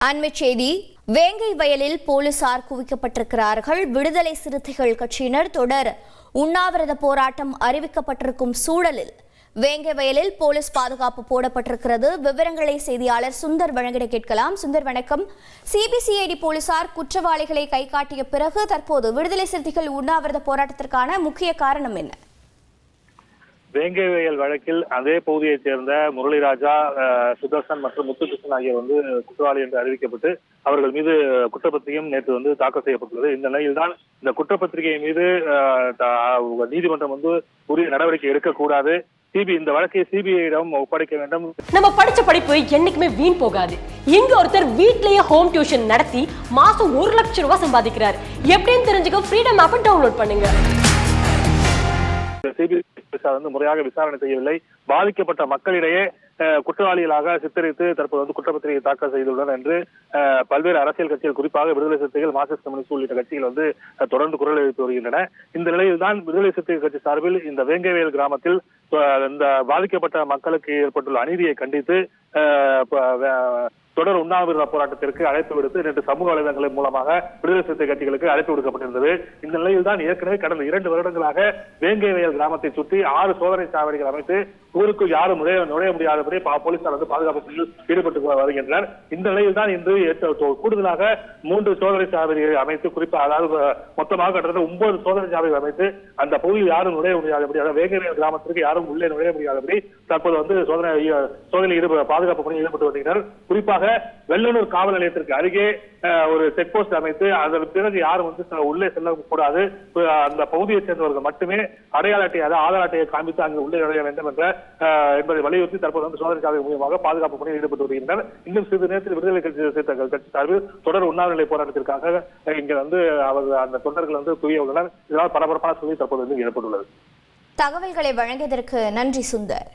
அண்மைச் செய்தி. வேங்கை வயலில் போலீசார் குவிக்கப்பட்டிருக்கிறார்கள். விடுதலை சிறுத்தைகள் கட்சியினர் தொடர் உண்ணாவிரத போராட்டம் அறிவிக்கப்பட்டிருக்கும் சூழலில் வேங்கை வயலில் போலீஸ் பாதுகாப்பு போடப்பட்டிருக்கிறது. விவரங்களை செய்தியாளர் சுந்தர் வழங்கிட கேட்கலாம். சுந்தர், வணக்கம். சிபிசிஐடி போலீசார் குற்றவாளிகளை கை காட்டிய பிறகு தற்போது விடுதலை சிறுத்தைகள் உண்ணாவிரத போராட்டத்திற்கான முக்கிய காரணம் என்ன? வேங்கை வயல் வழக்கில் அதே பகுதியைச் சேர்ந்த முரளிராஜா, சுதர்சன் மற்றும் முத்துகிருஷ்ணன் ஆகியோர் குற்றவாளி என்று அறிவிக்கப்பட்டு அவர்கள் மீது குற்றப்பத்திரிகையும் நேற்று தாக்கல் செய்யப்பட்டுள்ளது. இந்த நிலையில்தான் இந்த குற்றப்பத்திரிகை மீது நீதிமன்றம் உரிய நடவடிக்கை எடுக்கக்கூடாது, இந்த வழக்கை சிபிஐயிடம் ஒப்படைக்க வேண்டும். நம்ம படிச்ச படிப்பு என்னைக்குமே வீண் போகாது. இங்க ஒருத்தர் வீட்லயே ஹோம் டியூஷன் நடத்தி மாசம் 1 லட்சம் ரூபாய் சம்பாதிக்கிறார். எப்படின்னு தெரிஞ்சுக்க ஃப்ரீடம் ஆப்பை டவுன்லோட் பண்ணுங்க. சிபிஐ முறையாக விசாரணை செய்யவில்லை. பாதிக்கப்பட்ட மக்களிடையே குற்றவாளிகளாக சித்தரித்து தற்போது குற்றப்பத்திரிகை தாக்கல் செய்துள்ளனர் என்று பல்வேறு அரசியல் கட்சிகள், குறிப்பாக விடுதலை சிறுத்தைகள், மார்க்சிஸ்ட் கம்யூனிஸ்ட் உள்ளிட்ட கட்சிகள் தொடர்ந்து குரல் எழுப்பி வருகின்றன. இந்த நிலையில் தான் விடுதலை சிறுத்தைகள் கட்சி சார்பில் இந்த வேங்கைவயல் கிராமத்தில் இந்த பாதிக்கப்பட்ட மக்களுக்கு ஏற்பட்டுள்ள அநீதியை கண்டித்து தொடர் உண்ணாவிரத போராட்டத்திற்கு அழைப்பு விடுத்து நேற்று சமூக வலைதளங்களின் மூலமாக விடுதலை சிறுத்தை கட்சிகளுக்கு அழைப்பு விடுக்கப்பட்டிருந்தது. இந்த நிலையில் தான் ஏற்கனவே கடந்த 2 வருடங்களாக வேங்கை வயல் கிராமத்தை சுற்றி 6 சோதனை சாவடிகள் அமைத்து ஊருக்குள் யாரும் நுழைய முடியாதபடி போலீசார் பாதுகாப்பு ஈடுபட்டு வருகின்றனர். இந்த நிலையில் தான் இன்று கூடுதலாக 3 சோதனை சாவடிகளை அமைத்து, குறிப்பாக அதாவது மொத்தமாக கிட்டத்தட்ட 9 சோதனை சாவடிகள் அமைத்து அந்த பகுதியில் யாரும் நுழைய முடியாதபடி, அதாவது வேங்கை வயல் கிராமத்திற்கு யாரும் உள்ளே நுழைய முடியாதபடி தற்போது சோதனை பாதுகாப்பு பணியில் ஈடுபட்டு வருகின்றனர். குறிப்பாக வெள்ளனூர் காவல் நிலையத்திற்கு அருகே ஒரு செக் போஸ்ட் அமைத்து அதற்கு பிறகு யாரும் உள்ளே செல்லக்கூடாது, அந்த பகுதியை சேர்ந்தவர்கள் மட்டுமே அடையாள அட்டை, அதாவது ஆதார் அட்டையை காண்பித்து அங்கு உள்ளே நுழைய வேண்டும் என்பதை வலியுறுத்தி தற்போது சோதனை சாவடி மூலமாக பாதுகாப்பு பணியில் ஈடுபட்டு வருகின்றனர். இன்னும் சிறிது நேரத்தில் விடுதலை கட்சி சார்பில் தொடர் உண்ணாவிரத போராட்டத்திற்காக இங்க அவர்கள் அந்த தொண்டர்கள் குவிய உள்ளனர். இதனால் பரபரப்பான சூழ்நிலை தற்போது ஏற்பட்டுள்ளது. தகவல்களை வழங்கியதற்கு நன்றி சுந்தர்.